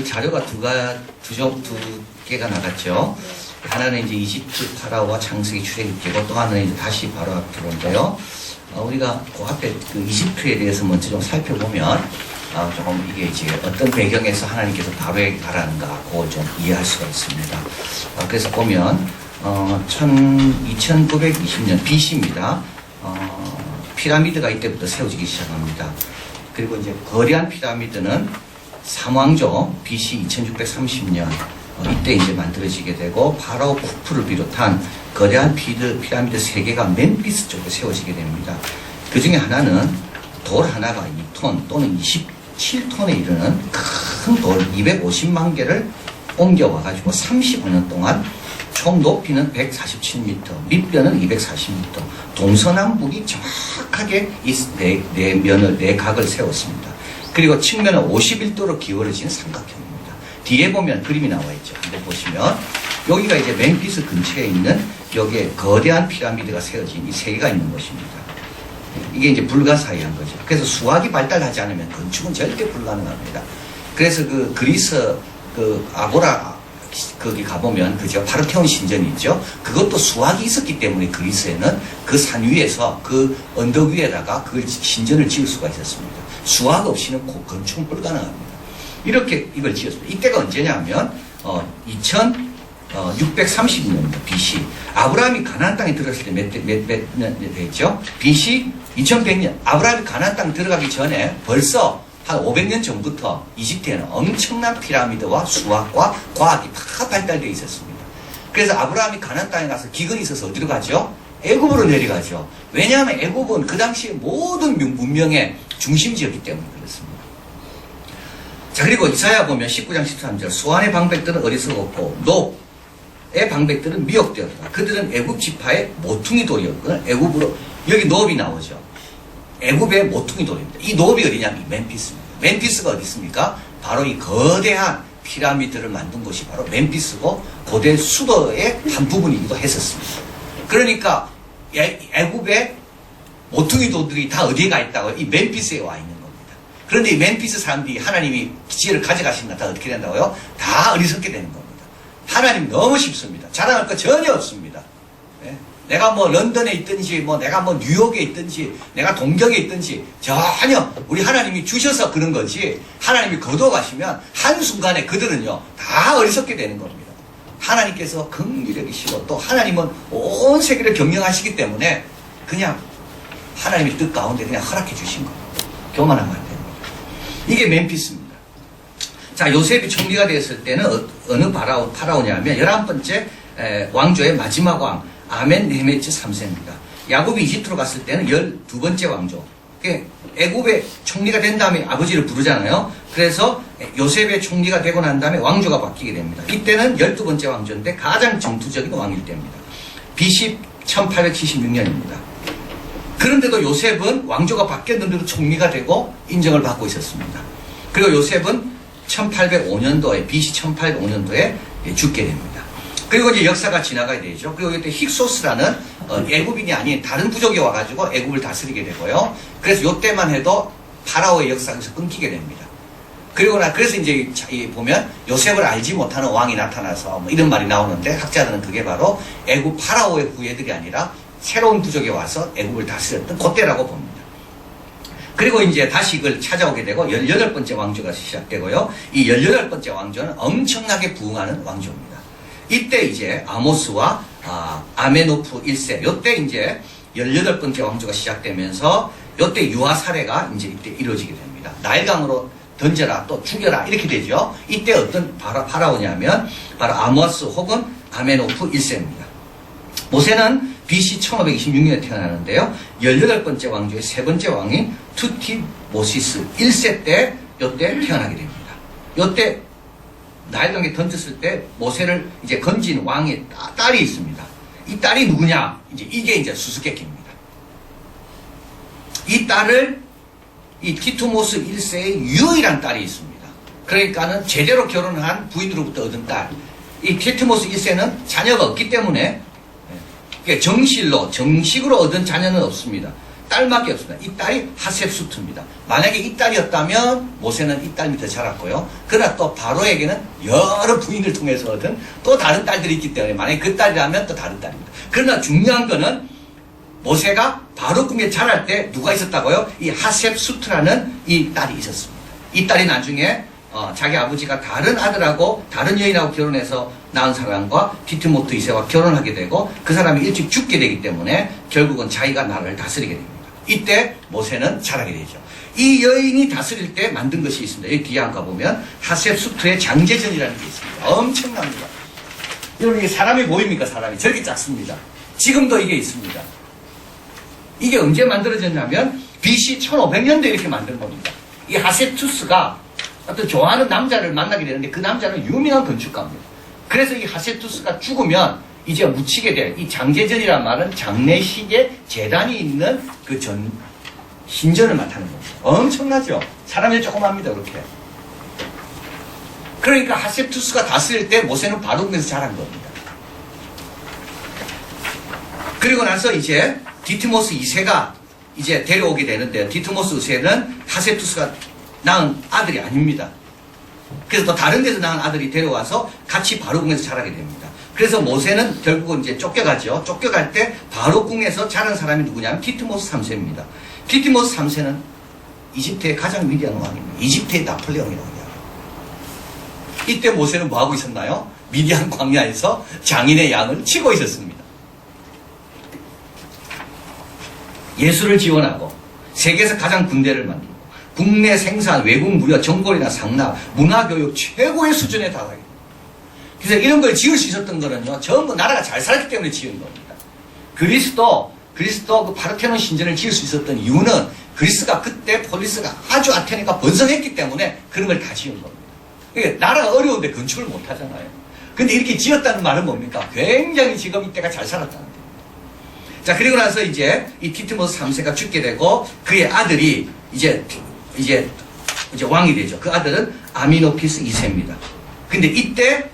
자료가 두 개가 나갔죠. 하나는 이제 이집트 파라오와 창세기 출애굽기고 또 하나는 이제 다시 바로 앞으로인데요. 우리가 그 앞에 그 이집트에 대해서 먼저 좀 살펴보면 조금 이게 이제 어떤 배경에서 하나님께서 바로에게 가라는가 그걸 좀 이해할 수가 있습니다. 그래서 보면 2920년 BC입니다. 피라미드가 이때부터 세워지기 시작합니다. 그리고 이제 거대한 피라미드는 삼왕조 BC 2630년 이때 이제 만들어지게 되고 파라오 쿠프를 비롯한 거대한 피라미드 3개가 멤피스 쪽에 세워지게 됩니다. 그 중에 하나는 돌 하나가 2톤 또는 27톤에 이르는 큰 돌 250만 개를 옮겨와가지고 35년 동안 총 높이는 147m, 밑변은 240m, 동서남북이 정확하게 이 네 각을 세웠습니다. 그리고 측면은 51도로 기울어진 삼각형입니다. 뒤에 보면 그림이 나와 있죠. 한번 보시면 여기가 이제 멤피스 근처에 있는 여기에 거대한 피라미드가 세워진 이 3개가 있는 곳입니다. 이게 이제 불가사의한 거죠. 그래서 수학이 발달하지 않으면 건축은 절대 불가능합니다. 그래서 그 그리스 그 아고라 거기 가보면 그죠 파르테논 신전이 있죠. 그것도 수학이 있었기 때문에 그리스에는 그 산 위에서 그 언덕 위에다가 그 신전을 지을 수가 있었습니다. 수학 없이는 건축은 불가능합니다. 이렇게 이걸 지었습니다. 이때가 언제냐면 2630년입니다. BC. 아브라함이 가나안 땅에 들어갔을 때 몇 년 됐죠? BC 2100년. 아브라함이 가나안 땅 들어가기 전에 벌써 한 500년 전부터 이집트에는 엄청난 피라미드와 수학과 과학이 다 발달되어 있었습니다. 그래서 아브라함이 가나안 땅에 가서 기근이 있어서 어디로 가죠? 애굽으로 내려가죠. 왜냐하면 애굽은 그 당시에 모든 문명의 중심지였기 때문에 그렇습니다. 자, 그리고 이사야 보면 19장 13절 수완의 방백들은 어리석었고 놉의 방백들은 미혹되었다. 그들은 애굽 지파의 모퉁이 돌이었거든. 애굽으로 여기 놉이 나오죠. 애굽의 모퉁이 돌입니다. 이 놉이 어디냐면 멤피스입니다. 멤피스가 어디 있습니까? 바로 이 거대한 피라미드를 만든 곳이 바로 멤피스고 고대 수도의 한 부분이기도 했었습니다. 그러니까 애굽의 모퉁이 돌들이 다 어디에 가 있다고요? 이 멤피스에 와 있는 겁니다. 그런데 이 멤피스 사람들이 하나님이 지혜를 가져가신다. 다 어떻게 된다고요? 다 어리석게 되는 겁니다. 하나님 너무 쉽습니다. 자랑할 거 전혀 없습니다. 네? 내가 뭐 런던에 있든지 내가 뉴욕에 있든지 내가 동경에 있든지 전혀 우리 하나님이 주셔서 그런 거지 하나님이 거둬가시면 한순간에 그들은요 다 어리석게 되는 겁니다. 하나님께서 긍휼력이시고 또 하나님은 온 세계를 경영하시기 때문에 그냥 하나님의 뜻 가운데 그냥 허락해 주신 겁니다. 교만하면 안 됩니다. 이게 멤피스입니다. 자, 요셉이 총리가 되었을 때는 어느 파라오냐면 11번째 왕조의 마지막 왕 아멘헤메츠 3세입니다. 야곱이 이집트로 갔을 때는 12번째 왕조. 애굽의 총리가 된 다음에 아버지를 부르잖아요. 그래서 요셉의 총리가 되고 난 다음에 왕조가 바뀌게 됩니다. 이때는 12번째 왕조인데 가장 전투적인 왕일 때입니다. BC 1876년입니다. 그런데도 요셉은 왕조가 바뀌었는데도 총리가 되고 인정을 받고 있었습니다. 그리고 요셉은 1805년도에 BC 1805년도에 죽게 됩니다. 그리고 이제 역사가 지나가야 되죠. 그리고 이때 힉소스라는 애굽인이 아닌 다른 부족이 와가지고 애굽을 다스리게 되고요. 그래서 이때만 해도 파라오의 역사에서 끊기게 됩니다. 그래서 이제 보면 요셉을 알지 못하는 왕이 나타나서 이런 말이 나오는데 학자들은 그게 바로 애굽 파라오의 후예들이 아니라 새로운 부족이 와서 애굽을 다스렸던 그때라고 봅니다. 그리고 이제 다시 이걸 찾아오게 되고 18번째 왕조가 시작되고요. 이 18번째 왕조는 엄청나게 부흥하는 왕조입니다. 이때 이제 아모스와 아메노프 1세, 요때 이제 18번째 왕조가 시작되면서 요때 유아 살해가 이제 이때 이루어지게 됩니다. 나일강으로 던져라, 또 죽여라, 이렇게 되죠. 이때 어떤 파라오냐면, 바로 아모스 혹은 아메노프 1세입니다. 모세는 BC 1526년에 태어나는데요. 18번째 왕조의 세 번째 왕인 투티모시스 1세 때, 요때 태어나게 됩니다. 요때 나일강에 던졌을 때 모세를 이제 건진 왕의 딸이 있습니다. 이 딸이 누구냐? 이게 이제 수수께끼입니다. 이 딸을 이 티투모스 1세의 유일한 딸이 있습니다. 그러니까는 제대로 결혼한 부인으로부터 얻은 딸. 이 티투모스 1세는 자녀가 없기 때문에 정식으로 얻은 자녀는 없습니다. 딸밖에 없습니다. 이 딸이 하셉수트입니다. 만약에 이 딸이었다면 모세는 이 딸 밑에 자랐고요. 그러나 또 바로에게는 여러 부인을 통해서 얻은 또 다른 딸들이 있기 때문에 만약에 그 딸이라면 또 다른 딸입니다. 그러나 중요한 거는 모세가 바로 꿈에 자랄 때 누가 있었다고요? 이 하셉수트라는 이 딸이 있었습니다. 이 딸이 나중에 자기 아버지가 다른 아들하고 다른 여인하고 결혼해서 낳은 사람과 디트모트 2세와 결혼하게 되고 그 사람이 일찍 죽게 되기 때문에 결국은 자기가 나라를 다스리게 됩니다. 이때 모세는 자라게 되죠. 이 여인이 다스릴 때 만든 것이 있습니다. 여기 뒤에 한번 가보면 하셉수트의 장제전이라는 게 있습니다. 엄청납니다. 여러분 이게 사람이 보입니까? 사람이 저렇게 작습니다. 지금도 이게 있습니다. 이게 언제 만들어졌냐면 BC 1500년대 이렇게 만든 겁니다. 이 하셉투스가 어떤 좋아하는 남자를 만나게 되는데 그 남자는 유명한 건축가입니다. 그래서 이 하셉투스가 죽으면 이제 묻히게 될 이 장제전이란 말은 장례식에 제단이 있는 그 신전을 맡는 겁니다. 엄청나죠? 사람이 조그맣니다, 그렇게. 그러니까 하셉투스가 다스릴 때 모세는 바로에서 자란 겁니다. 그리고 나서 이제 디트모스 2세가 이제 데려오게 되는데요. 디트모스 2세는 하셉투스가 낳은 아들이 아닙니다. 그래서 또 다른 데서 낳은 아들이 데려와서 같이 바로궁에서 자라게 됩니다. 그래서 모세는 결국은 이제 쫓겨가죠. 쫓겨갈 때 바로궁에서 자란 사람이 누구냐면 디트모스 3세입니다. 디트모스 3세는 이집트의 가장 위대한 왕입니다. 이집트의 나폴레옹이라고 해요. 이때 모세는 뭐하고 있었나요? 미디안 광야에서 장인의 양을 치고 있었습니다. 예술을 지원하고 세계에서 가장 군대를 만들고 국내 생산, 외국 무역, 정보이나 상납, 문화교육 최고의 수준에 달하게. 그래서 이런 걸 지을 수 있었던 거는요, 전부 나라가 잘 살았기 때문에 지은 겁니다. 그리스도 그 파르테논 신전을 지을 수 있었던 이유는 그리스가 그때 폴리스가 아주 아테네가 번성했기 때문에 그런 걸 다 지은 겁니다. 그러니까 나라가 어려운데 건축을 못 하잖아요. 근데 이렇게 지었다는 말은 뭡니까? 굉장히 지금 이때가 잘 살았다는 거예요. 자, 그리고 나서 이제 이 디트모스 3세가 죽게 되고 그의 아들이 이제 왕이 되죠. 그 아들은 아미노피스 2세입니다. 근데 이때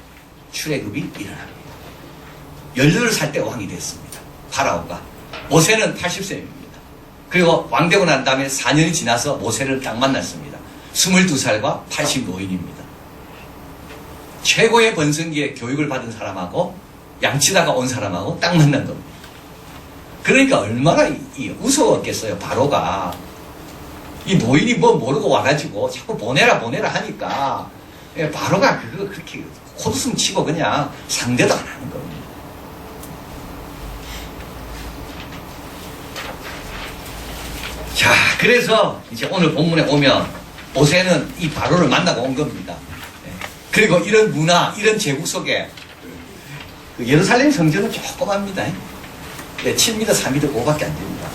출애굽이 일어납니다. 18살 때 왕이 됐습니다. 파라오가. 모세는 80세입니다. 그리고 왕 되고 난 다음에 4년이 지나서 모세를 딱 만났습니다. 22살과 85인입니다. 최고의 번성기에 교육을 받은 사람하고 양치다가 온 사람하고 딱 만난 겁니다. 그러니까 얼마나 무서웠겠어요, 바로가. 이 노인이 뭐 모르고 와가지고 자꾸 보내라 하니까 바로가 그거 그렇게 코드숨 치고 그냥 상대도 안 하는 겁니다. 자, 그래서 이제 오늘 본문에 오면 모세는 이 바로를 만나고 온 겁니다. 그리고 이런 문화, 이런 제국 속에 예루살렘 성전은 조그맣니다. 7m, 4m, 5밖에 안 됩니다.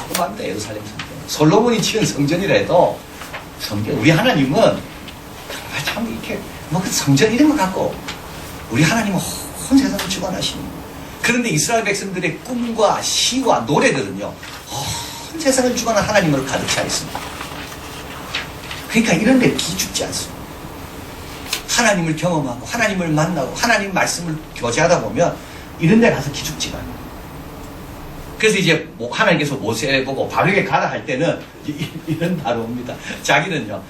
조그맣니다, 예루살렘 성전. 솔로몬이 지은 성전이라도 성전, 우리 하나님은 정말 참 이렇게 뭐 그 성전 이런 거 갖고 우리 하나님은 온 세상을 주관하시는 거예요. 그런데 이스라엘 백성들의 꿈과 시와 노래들은요, 온 세상을 주관한 하나님으로 가득 차 있습니다. 그러니까 이런 데 기죽지 않습니다. 하나님을 경험하고 하나님을 만나고 하나님 말씀을 교제하다 보면 이런 데 가서 기죽지가 않아요. 그래서 이제 하나님께서 모세 보고 바로에게 가라 할 때는 이런 바로입니다. 자기는요,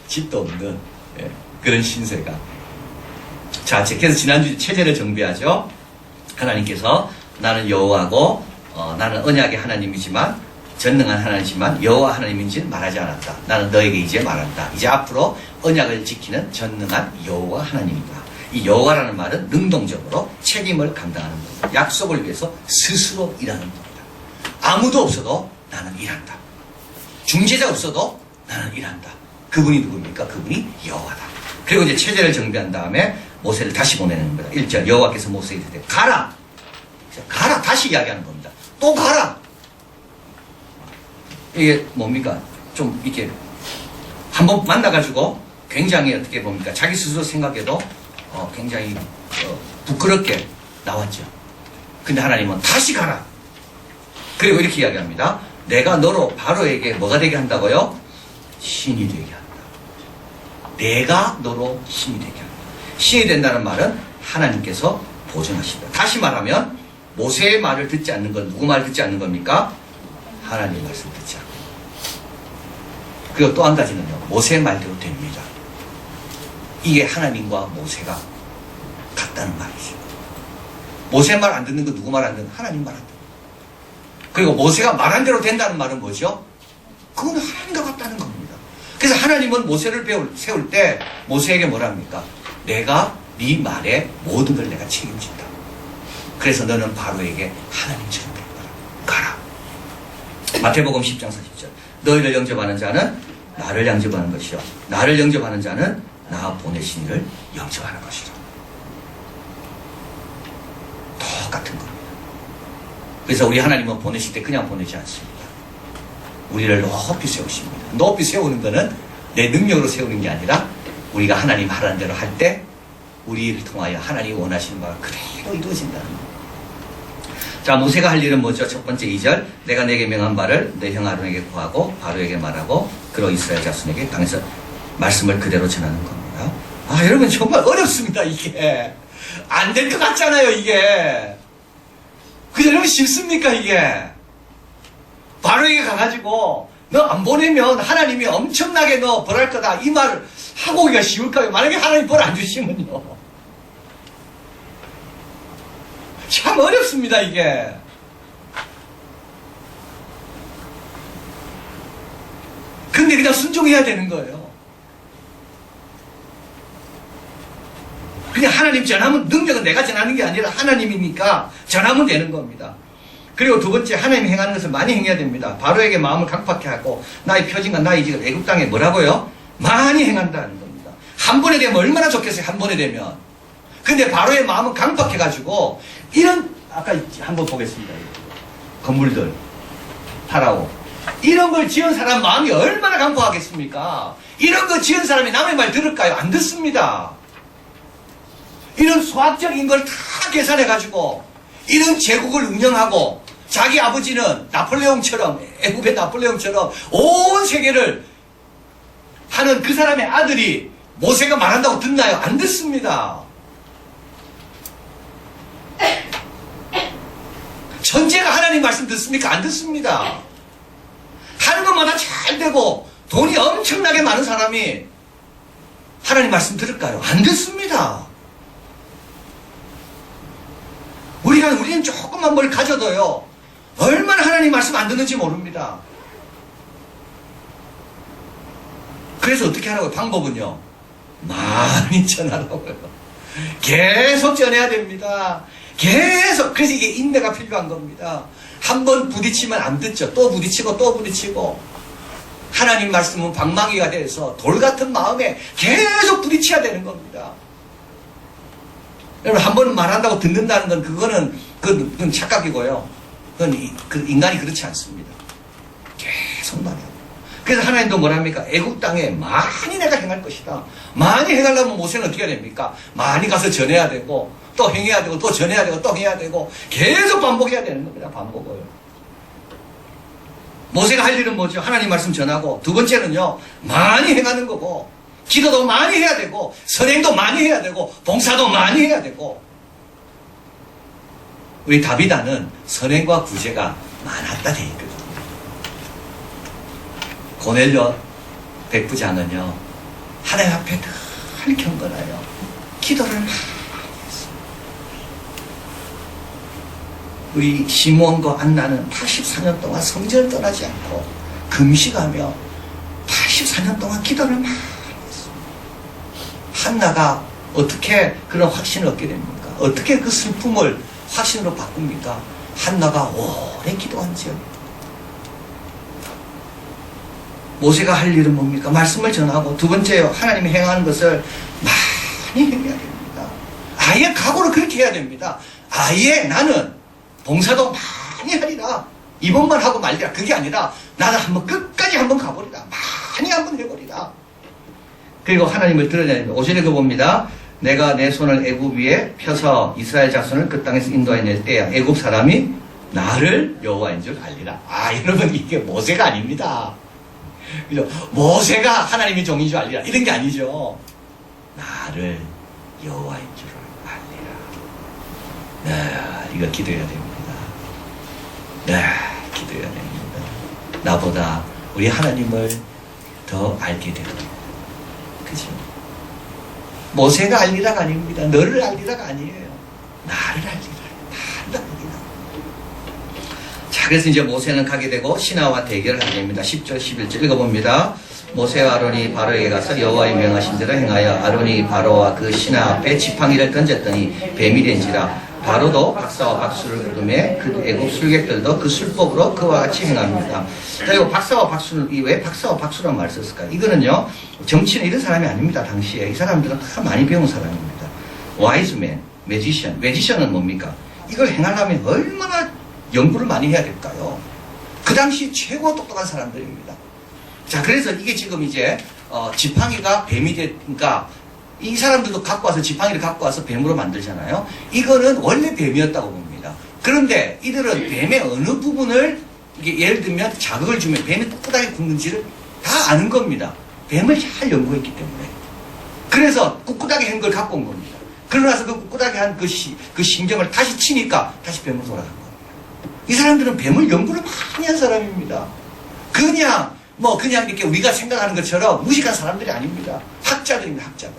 집도 없는 그런 신세가. 자, 그래서 지난주 체제를 정비하죠. 하나님께서 나는 여호와고 나는 언약의 하나님이지만 전능한 하나님이지만 여호와 하나님인지는 말하지 않았다. 나는 너에게 이제 말한다. 이제 앞으로 언약을 지키는 전능한 여호와 하나님이다. 이 여호와라는 말은 능동적으로 책임을 감당하는 겁니다. 약속을 위해서 스스로 일하는 겁니다. 아무도 없어도 나는 일한다. 중재자 없어도 나는 일한다. 그분이 누굽니까? 그분이 여호와다. 그리고 이제 체제를 정비한 다음에 모세를 다시 보내는 겁니다. 1절 여호와께서 모세에게 이르되 가라. 가라. 다시 이야기하는 겁니다. 또 가라. 이게 뭡니까? 좀 이렇게 한번 만나가지고 굉장히 어떻게 봅니까? 자기 스스로 생각해도 굉장히 부끄럽게 나왔죠. 근데 하나님은 다시 가라. 그리고 이렇게 이야기합니다. 내가 너로 바로에게 뭐가 되게 한다고요? 신이 되게 한다. 내가 너로 신이 되게 한다. 신이 된다는 말은 하나님께서 보존하신다. 다시 말하면 모세의 말을 듣지 않는 건 누구 말을 듣지 않는 겁니까? 하나님 말씀 듣지 않고. 그리고 또 한 가지는요, 모세 말대로 됩니다. 이게 하나님과 모세가 같다는 말이죠. 모세 말 안 듣는 거 누구 말 안 듣는 거? 하나님 말 안 듣는 거. 그리고 모세가 말한 대로 된다는 말은 뭐죠? 그건 하나님과 같다는 겁니다. 그래서 하나님은 모세를 세울 때 모세에게 뭐랍니까? 내가 네 말에 모든 걸 내가 책임진다. 그래서 너는 바로에게 하나님처럼 되어라. 가라. 마태복음 10장 40절. 너희를 영접하는 자는 나를 영접하는 것이요, 나를 영접하는 자는 나 보내신 이를 영접하는 것이라. 똑같은 겁니다. 그래서 우리 하나님은 보내실 때 그냥 보내지 않습니다. 우리를 높이 세우십니다. 높이 세우는 것은 내 능력으로 세우는 게 아니라 우리가 하나님 하라는 대로 할 때 우리를 통하여 하나님이 원하시는 바가 그대로 이루어진다는 겁니다. 자, 모세가 할 일은 뭐죠? 첫 번째 2절. 내가 내게 명한 바를 내 형 아론에게 구하고 바로에게 말하고 그로 이스라엘 자손에게 당에서 말씀을 그대로 전하는 겁니다. 아, 여러분 정말 어렵습니다. 이게 안 될 것 같잖아요. 이게 그죠? 여러분 쉽습니까? 이게 바로에게 가가지고 너 안 보내면 하나님이 엄청나게 너 벌할 거다 이 말을 하고 오기가 쉬울까요? 만약에 하나님 벌 안 주시면요, 참 어렵습니다. 이게 근데 그냥 순종해야 되는 거예요. 그냥 하나님 전하면, 능력은 내가 전하는 게 아니라 하나님이니까 전하면 되는 겁니다. 그리고 두 번째, 하나님이 행하는 것을 많이 행해야 됩니다. 바로에게 마음을 강팍해 하고 나의 표징과 나의 지금 애국 땅에 뭐라고요? 많이 행한다는 겁니다. 한 번에 되면 얼마나 좋겠어요. 한 번에 되면. 근데 바로의 마음은 강팍해 가지고 이런, 아까 한번 보겠습니다. 건물들 파라오 이런 걸 지은 사람 마음이 얼마나 강팍하겠습니까? 이런 거 지은 사람이 남의 말 들을까요? 안 듣습니다. 이런 수학적인 걸 다 계산해 가지고 이런 제국을 운영하고 자기 아버지는 나폴레옹처럼, 애국의 나폴레옹처럼 온 세계를 하는 그 사람의 아들이 모세가 말한다고 듣나요? 안 듣습니다. 천재가 하나님 말씀 듣습니까? 안 듣습니다. 하는 것마다 잘 되고 돈이 엄청나게 많은 사람이 하나님 말씀 들을까요? 안 듣습니다. 우리는 조금만 뭘 가져도요, 얼마나 하나님 말씀 안 듣는지 모릅니다. 그래서 어떻게 하라고요? 방법은요, 많이 전하라고요. 계속 전해야 됩니다. 계속. 그래서 이게 인내가 필요한 겁니다. 한 번 부딪히면 안 듣죠. 또 부딪히고 또 부딪히고. 하나님 말씀은 방망이가 돼서 돌 같은 마음에 계속 부딪혀야 되는 겁니다. 여러분, 한 번은 말한다고 듣는다는 건 그건 착각이고요. 그건 인간이 그렇지 않습니다. 계속 말해요. 그래서 하나님도 뭐랍니까? 애국 땅에 많이 내가 행할 것이다. 많이 행하려면 모세는 어떻게 해야 됩니까? 많이 가서 전해야 되고 또 행해야 되고 또 전해야 되고 또 해야 되고 계속 반복해야 되는 겁니다. 반복을. 모세가 할 일은 뭐죠? 하나님 말씀 전하고, 두 번째는요, 많이 행하는 거고, 기도도 많이 해야 되고, 선행도 많이 해야 되고, 봉사도 많이 해야 되고. 우리 다비다는 선행과 구제가 많았다 돼 있거든요. 고넬료 백부장은요, 하나님 앞에 늘 경건하여 기도를 많이 했어요. 우리 시므온과 안나는 84년 동안 성전을 떠나지 않고 금식하며 84년 동안 기도를 많이 한나가 어떻게 그런 확신을 얻게 됩니까? 어떻게 그 슬픔을 확신으로 바꿉니까? 한나가 오래 기도한지요. 모세가 할 일은 뭡니까? 말씀을 전하고, 두 번째요, 하나님이 행하는 것을 많이 행해야 됩니다. 아예 각오를 그렇게 해야 됩니다. 아예 나는 봉사도 많이 하리라. 이번만 하고 말리라. 그게 아니라 나는 한번 끝까지 한번 가버리라. 많이 한번 해버리라. 그리고 하나님을 드러내야 됩니다. 5절에 그 봅니다. 내가 내 손을 애굽 위에 펴서 이스라엘 자손을 그 땅에서 인도해낼 때야 애굽 사람이 나를 여호와인 줄 알리라. 아, 여러분, 이게 모세가 아닙니다. 그죠? 모세가 하나님의 종인 줄 알리라. 이런 게 아니죠. 나를 여호와인 줄 알리라. 네, 이거 기도해야 됩니다. 네, 기도해야 됩니다. 나보다 우리 하나님을 더 알게 되는 거예요. 그죠? 모세가 알리라가 아닙니다. 너를 알리라가 아니에요. 나를 알리라. 나를 알리라. 자, 그래서 이제 모세는 가게 되고 신하와 대결을 하게 됩니다. 10절, 11절 읽어봅니다. 모세와 아론이 바로에게 가서 여호와의 명하신 대로 행하여 아론이 바로와 그 신하 앞에 지팡이를 던졌더니 뱀이 된지라. 바로도 박사와 박수를 부르매 그 애국 술객들도 그 술법으로 그와 같이 행합니다. 자, 이거 박사와 박수는 왜 박사와 박수란 말을 썼을까요? 이거는요, 정치는 이런 사람이 아닙니다. 당시에 이 사람들은 다 많이 배운 사람입니다. 와이즈맨, 매지션. 매지션은 뭡니까? 이걸 행하려면 얼마나 연구를 많이 해야 될까요? 그 당시 최고 똑똑한 사람들입니다. 자, 그래서 이게 지금 이제 지팡이가 뱀이 되니까 이 사람들도 갖고 와서 지팡이를 갖고 와서 뱀으로 만들잖아요. 이거는 원래 뱀이었다고 봅니다. 그런데 이들은 뱀의 어느 부분을 이게 예를 들면 자극을 주면 뱀이 꿋꿋하게 굽는지를 다 아는 겁니다. 뱀을 잘 연구했기 때문에. 그래서 꿋꿋하게 한 걸 갖고 온 겁니다. 그러고 나서 그 꿋꿋하게 한 그 신경을 다시 치니까 다시 뱀으로 돌아간 겁니다. 이 사람들은 뱀을 연구를 많이 한 사람입니다. 그냥 이렇게 우리가 생각하는 것처럼 무식한 사람들이 아닙니다. 학자들입니다, 학자들.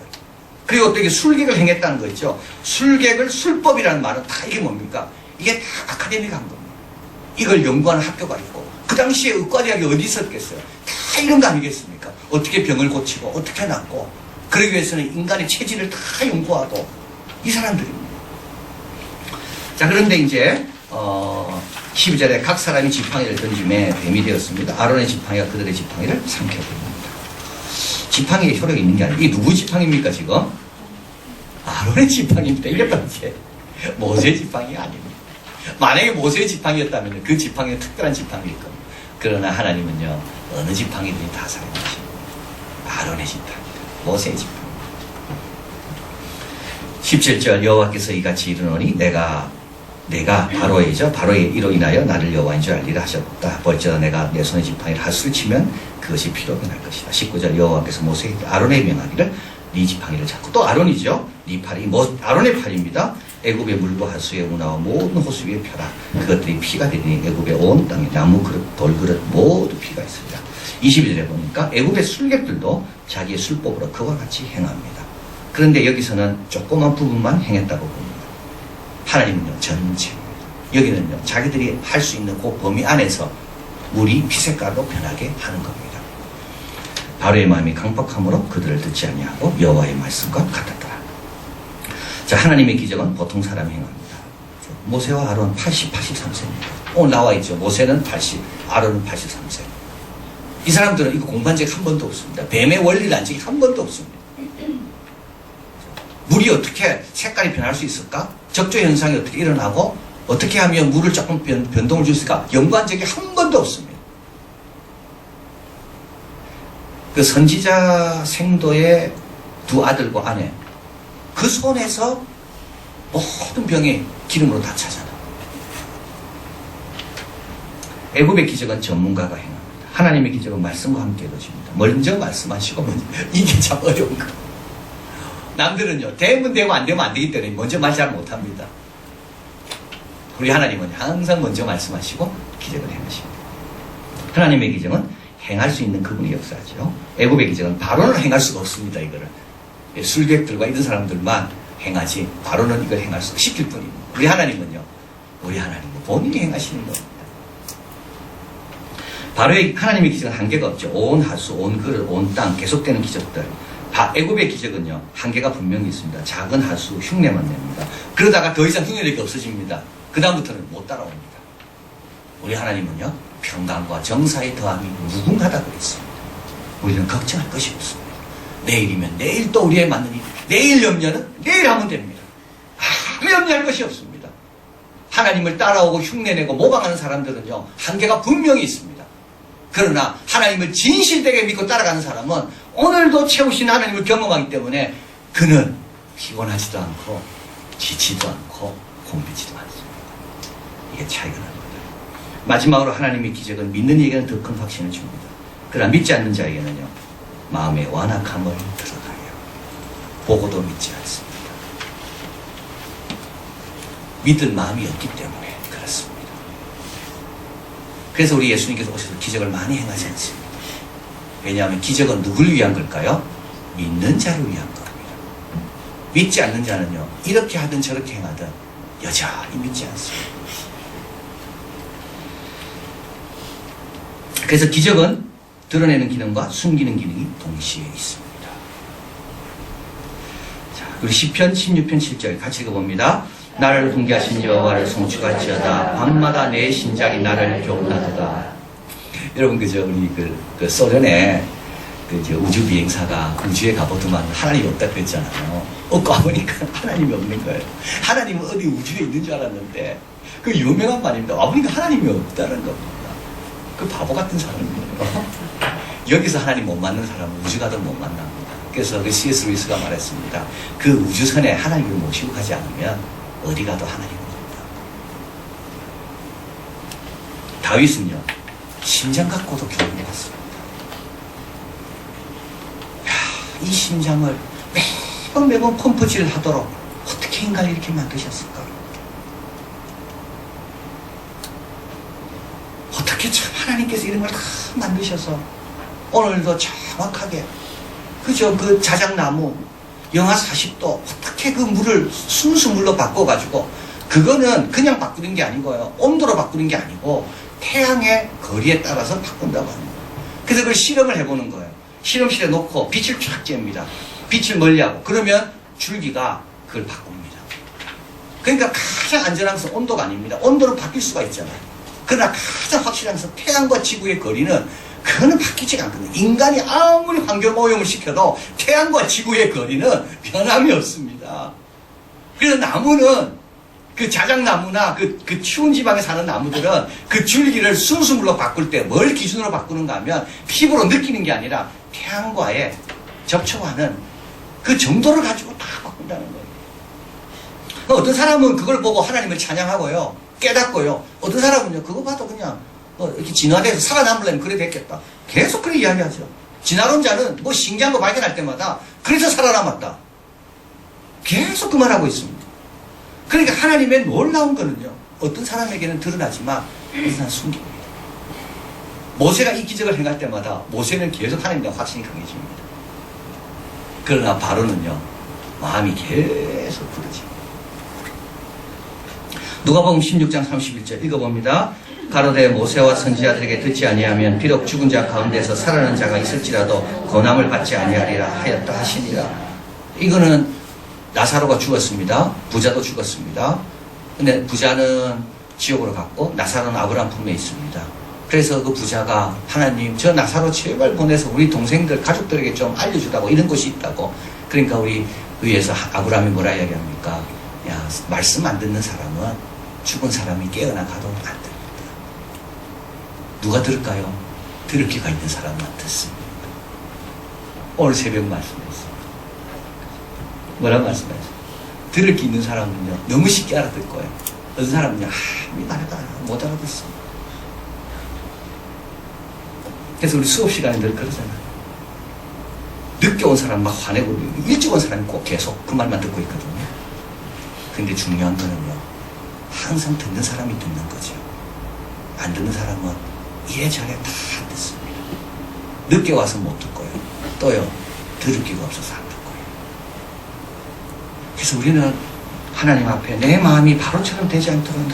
그리고 또 이게 술객을 행했다는 거 있죠. 술객을 술법이라는 말은 다 이게 뭡니까? 이게 다 아카데미가 한 겁니다. 이걸 연구하는 학교가 있고, 그 당시에 의과대학이 어디 있었겠어요? 다 이런 거 아니겠습니까? 어떻게 병을 고치고, 어떻게 낫고, 그러기 위해서는 인간의 체질을 다 연구하고, 이 사람들입니다. 자, 그런데 이제, 12절에 각 사람이 지팡이를 던짐에 뱀이 되었습니다. 아론의 지팡이가 그들의 지팡이를 삼켜버립니다. 지팡이에 효력이 있는 게 아니고, 이게 누구 지팡이입니까, 지금? 아론의 지팡이입니다. 이게 바로 이제 모세의 지팡이 아닙니다. 만약에 모세의 지팡이였다면 그 지팡이는 특별한 지팡이일 겁니다. 그러나 하나님은요, 어느 지팡이든지 다 사용하십니다. 아론의 지팡이, 모세의 지팡이. 17절 여호와께서 이같이 이르노니 내가 바로이죠. 바로의 이로 인하여 나를 여호와인 줄 알리라 하셨다. 벌저다 내가 내 손에 지팡이를 핫수를 치면 그것이 피로 변할 것이다. 19절 여호와께서 모세에게 아론에게 명하기를 네 지팡이를 잡고, 또 아론이죠. 네 팔이 아론의 팔입니다. 애굽의 물도 하수의 운하와 모든 호수 위에 펴라. 그것들이 피가 되리니 애굽의 온 땅에 나무 그릇, 돌그릇 모두 피가 있습니다. 21절에 보니까 애굽의 술객들도 자기의 술법으로 그와 같이 행합니다. 그런데 여기서는 조그만 부분만 행했다고 봅니다. 하나님은요, 전체입니다. 여기는요, 자기들이 할 수 있는 그 범위 안에서 물이 피색깔로 변하게 하는 겁니다. 바로의 마음이 강박함으로 그들을 듣지 아니하고 여호와의 말씀과 같았더라. 자, 하나님의 기적은 보통 사람이 행합니다. 모세와 아론 83세입니다. 오늘 나와 있죠. 모세는 80, 아론은 83세. 이 사람들은 이거 공부한 적이 한 번도 없습니다. 뱀의 원리를 안 적이 한 번도 없습니다. 물이 어떻게 색깔이 변할 수 있을까? 적조 현상이 어떻게 일어나고 어떻게 하면 물을 조금 변동을 줄 수 있을까? 연구한 적이 한 번도 없습니다. 그 선지자 생도의 두 아들과 아내, 그 손에서 모든 병이 기름으로 다 차잖아. 애굽의 기적은 전문가가 행합니다. 하나님의 기적은 말씀과 함께 이루어집니다. 먼저 말씀하시고 이게 참 어려운 거예요. 남들은요, 되면 되고 안 되면 안 되기 때문에 먼저 말 잘 못합니다. 우리 하나님은 항상 먼저 말씀하시고 기적을 행하십니다. 하나님의 기적은 행할 수 있는 그분이 역사하죠. 애굽의 기적은 바로는 행할 수가 없습니다. 이거를 술객들과 이런 사람들만 행하지 바로는 이걸 행할 수 시킬 뿐입니다. 우리 하나님은 본인이 행하시는 겁니다. 바로의 하나님의 기적은 한계가 없죠. 온 하수, 온 그릇, 온 땅 계속되는 기적들. 애굽의 기적은요, 한계가 분명히 있습니다. 작은 하수, 흉내만 냅니다. 그러다가 더 이상 흉내력이 없어집니다. 그 다음부터는 못 따라옵니다. 우리 하나님은요, 평강과 정사의 더함이 무궁하다 그랬습니다. 우리는 걱정할 것이 없습니다. 내일이면 내일 또 우리의 맞는 일, 내일 염려는 내일 하면 됩니다. 아무 염려할 것이 없습니다. 하나님을 따라오고 흉내내고 모방하는 사람들은요, 한계가 분명히 있습니다. 그러나 하나님을 진실되게 믿고 따라가는 사람은 오늘도 채우신 하나님을 경험하기 때문에 그는 피곤하지도 않고 지치지도 않고 곤비지도 않습니다. 이게 차이가 납니다. 마지막으로 하나님의 기적은 믿는 이에게는 더 큰 확신을 줍니다. 그러나 믿지 않는 자에게는요, 마음의 완악함을 드러나요. 보고도 믿지 않습니다. 믿을 마음이 없기 때문에 그렇습니다. 그래서 우리 예수님께서 오셔서 기적을 많이 행하지 않습니다. 왜냐하면 기적은 누굴 위한 걸까요? 믿는 자를 위한 겁니다. 믿지 않는 자는요, 이렇게 하든 저렇게 행하든 여전히 믿지 않습니다. 그래서 기적은 드러내는 기능과 숨기는 기능이 동시에 있습니다. 자, 우리 시편 16편 7절 같이 읽어봅니다. 나를 훈계하신 여호와를 송축할지어다. 밤마다 내 심장이 나를 교훈하도다. 여러분, 그저 우리 그 소련의 우주 비행사가 우주에 가보더만 하나님이 없다 그랬잖아요. 와보니까 하나님이 없는 거예요. 하나님은 어디 우주에 있는 줄 알았는데, 그 유명한 말입니다. 와보니까 하나님이 없다는 겁니다. 그 바보 같은 사람이에요. 여기서 하나님 못 만난 사람은 우주 가도 못 만납니다. 그래서 그 C.S. 루이스가 말했습니다. 그 우주선에 하나님을 모시고 가지 않으면 어디 가도 하나님은 없다. 다윗은요, 심장 갖고도 교훈을 받습니다. 이 심장을 매번 펌프질 하도록 어떻게 인간을 이렇게 만드셨을까? 어떻게 참 하나님께서 이런 걸 다 만드셔서 오늘도 정확하게 그저 그 자작나무 영하 40도 어떻게 그 물을 순수 물로 바꿔가지고, 그거는 그냥 바꾸는 게 아니고요, 온도로 바꾸는 게 아니고 태양의 거리에 따라서 바꾼다고 합니다. 그래서 그걸 실험을 해보는 거예요. 실험실에 놓고 빛을 쫙 쬐입니다. 빛을 멀리하고, 그러면 줄기가 그걸 바꿉니다. 그러니까 가장 안전한 것은 온도가 아닙니다. 온도는 바뀔 수가 있잖아요. 그러나 가장 확실한 것은 태양과 지구의 거리는 그거는 바뀌지 않거든요. 인간이 아무리 환경오염을 시켜도 태양과 지구의 거리는 변함이 없습니다. 그래서 나무는, 그 자작나무나 그 추운 지방에 사는 나무들은 그 줄기를 순수물로 바꿀 때 뭘 기준으로 바꾸는가 하면 피부로 느끼는 게 아니라 태양과의 접촉하는 그 정도를 가지고 다 바꾼다는 거예요. 어떤 사람은 그걸 보고 하나님을 찬양하고요, 깨닫고요. 어떤 사람은요, 그거 봐도 그냥 이렇게 진화돼서 살아남으려면 그래 됐겠다. 계속 그렇게 이야기하죠. 진화론자는 뭐 신기한 거 발견할 때마다 그래서 살아남았다. 계속 그 말하고 있습니다. 그러니까 하나님의 놀라운 거는요, 어떤 사람에게는 드러나지만 어떤 사람은 숨깁니다. 모세가 이 기적을 행할 때마다 모세는 계속 하나님에 대한 확신이 강해집니다. 그러나 바로는요, 마음이 계속 굳어집니다. 누가복음 16장 31절 읽어봅니다. 가로되 모세와 선지자들에게 듣지 아니하면 비록 죽은 자 가운데서 살아난 자가 있을지라도 고난을 받지 아니하리라 하였다 하시니라. 이거는 나사로가 죽었습니다. 부자도 죽었습니다. 근데 부자는 지옥으로 갔고 나사로는 아브라함 품에 있습니다. 그래서 그 부자가 하나님, 저 나사로 제발 보내서 우리 동생들 가족들에게 좀 알려주다고, 이런 곳이 있다고. 그러니까 우리 의회에서 아브라함이 뭐라 이야기합니까? 야, 말씀 안 듣는 사람은 죽은 사람이 깨어나 가도 안 됩니다. 누가 들을까요? 들을 귀가 있는 사람만 듣습니다. 오늘 새벽 말씀했어요. 뭐라고 말씀하셨어요? 들을 귀 있는 사람은요, 너무 쉽게 알아들 거예요. 어떤 사람은요, 미안하다, 못 알아듣어. 그래서 우리 수업 시간에 늘 그러잖아요. 늦게 온 사람 막 화내고, 일찍 온 사람이 꼭 계속 그 말만 듣고 있거든요. 근데 중요한 거는요, 항상 듣는 사람이 듣는 거죠. 안 듣는 사람은 이래저래 다 안 듣습니다. 늦게 와서 못 듣고요. 또요, 들을 귀가 없어서 안 듣고요. 그래서 우리는 하나님 앞에 내 마음이 바로처럼 되지 않도록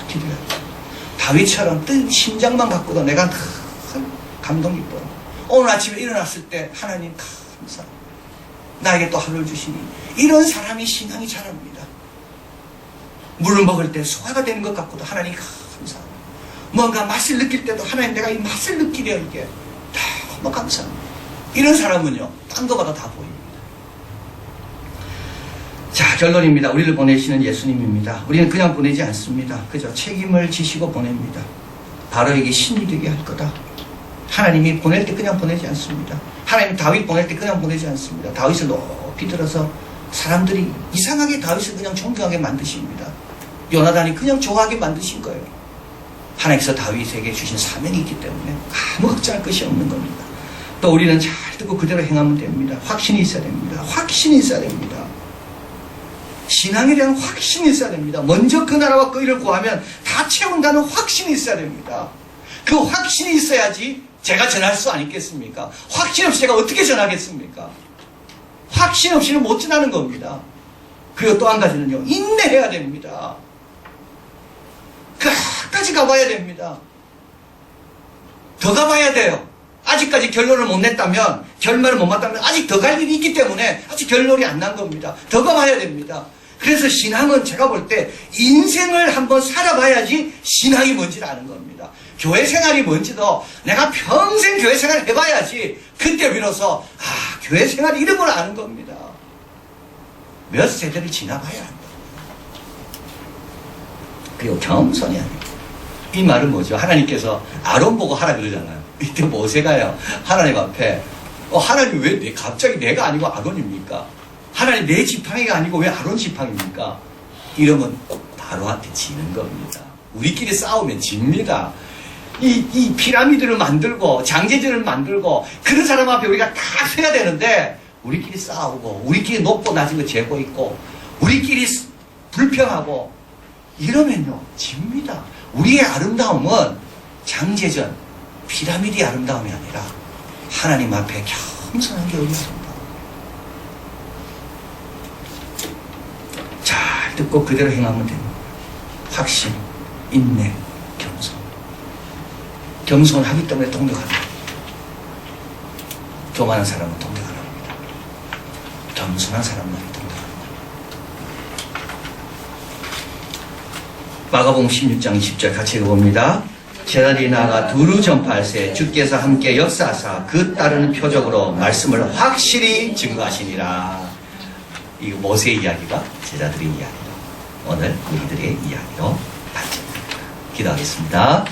기도해야 돼요. 다윗처럼 뜬 심장만 갖고도 내가 감동 기뻐요. 오늘 아침에 일어났을 때 하나님 감사, 나에게 또 하루를 주시니, 이런 사람이 신앙이 자랍니다. 물을 먹을 때 소화가 되는 것 같고도 하나님 감사합니다. 뭔가 맛을 느낄 때도 하나님, 내가 이 맛을 느끼려, 이게 너무 감사합니다. 이런 사람은요, 딴 거보다 다 보입니다. 자, 결론입니다. 우리를 보내시는 예수님입니다. 우리는 그냥 보내지 않습니다. 그죠? 책임을 지시고 보냅니다. 바로 이게 신이 되게 할 거다. 하나님이 보낼 때 그냥 보내지 않습니다. 하나님 다윗 보낼 때 그냥 보내지 않습니다. 다윗을 높이 들어서 사람들이 이상하게 다윗을 그냥 존경하게 만드십니다. 요나단이 그냥 좋아하게 만드신 거예요. 하나님께서 다윗에게 주신 사명이 있기 때문에 아무 걱정할 것이 없는 겁니다. 또 우리는 잘 듣고 그대로 행하면 됩니다. 확신이 있어야 됩니다. 확신이 있어야 됩니다. 신앙에 대한 확신이 있어야 됩니다. 먼저 그 나라와 그 일을 구하면 다 채운다는 확신이 있어야 됩니다. 그 확신이 있어야지 제가 전할 수 아니겠습니까? 확신 없이 제가 어떻게 전하겠습니까? 확신 없이는 못 전하는 겁니다. 그리고 또 한 가지는요, 인내해야 됩니다. 끝까지 가봐야 됩니다. 더 가봐야 돼요. 아직까지 결론을 못 냈다면, 결말을 못 맞다면 아직 더 갈 일이 있기 때문에 아직 결론이 안 난 겁니다. 더 가봐야 됩니다. 그래서 신앙은 제가 볼 때 인생을 한번 살아봐야지 신앙이 뭔지를 아는 겁니다. 교회 생활이 뭔지도 내가 평생 교회 생활을 해봐야지 그때 비로소 교회 생활이 이런 걸 아는 겁니다. 몇 세대를 지나봐야 한다. 그리고 겸손해야 합니다. 이 말은 뭐죠? 하나님께서 아론 보고 하라 그러잖아요. 이때 모세가요, 하나님 앞에 하나님 왜 갑자기 내가 아니고 아론입니까? 하나님 내 지팡이가 아니고 왜 아론 지팡입니까? 이러면 바로한테 지는 겁니다. 우리끼리 싸우면 집니다. 이 피라미드를 만들고 장제들을 만들고 그런 사람 앞에 우리가 다 서야 되는데 우리끼리 싸우고 우리끼리 높고 낮은 거 재고 있고 우리끼리 불평하고 이러면요 집니다. 우리의 아름다움은 장제전 피라미드의 아름다움이 아니라 하나님 앞에 겸손한 게 어디있습니다. 잘 듣고 그대로 행하면 됩니다. 확신, 인내, 겸손. 겸손하기 때문에 동력하다. 교만한 사람은 동력 안 합니다. 겸손한 사람만이 동력합니다. 마가복음 16장 20절 같이 읽어봅니다. 제자들이 나아가 두루 전파할세 주께서 함께 역사하사 그 따르는 표적으로 말씀을 확실히 증거하시니라. 이거 모세의 이야기가 제자들의 이야기로 오늘 우리들의 이야기로 발전됩니다. 기도하겠습니다.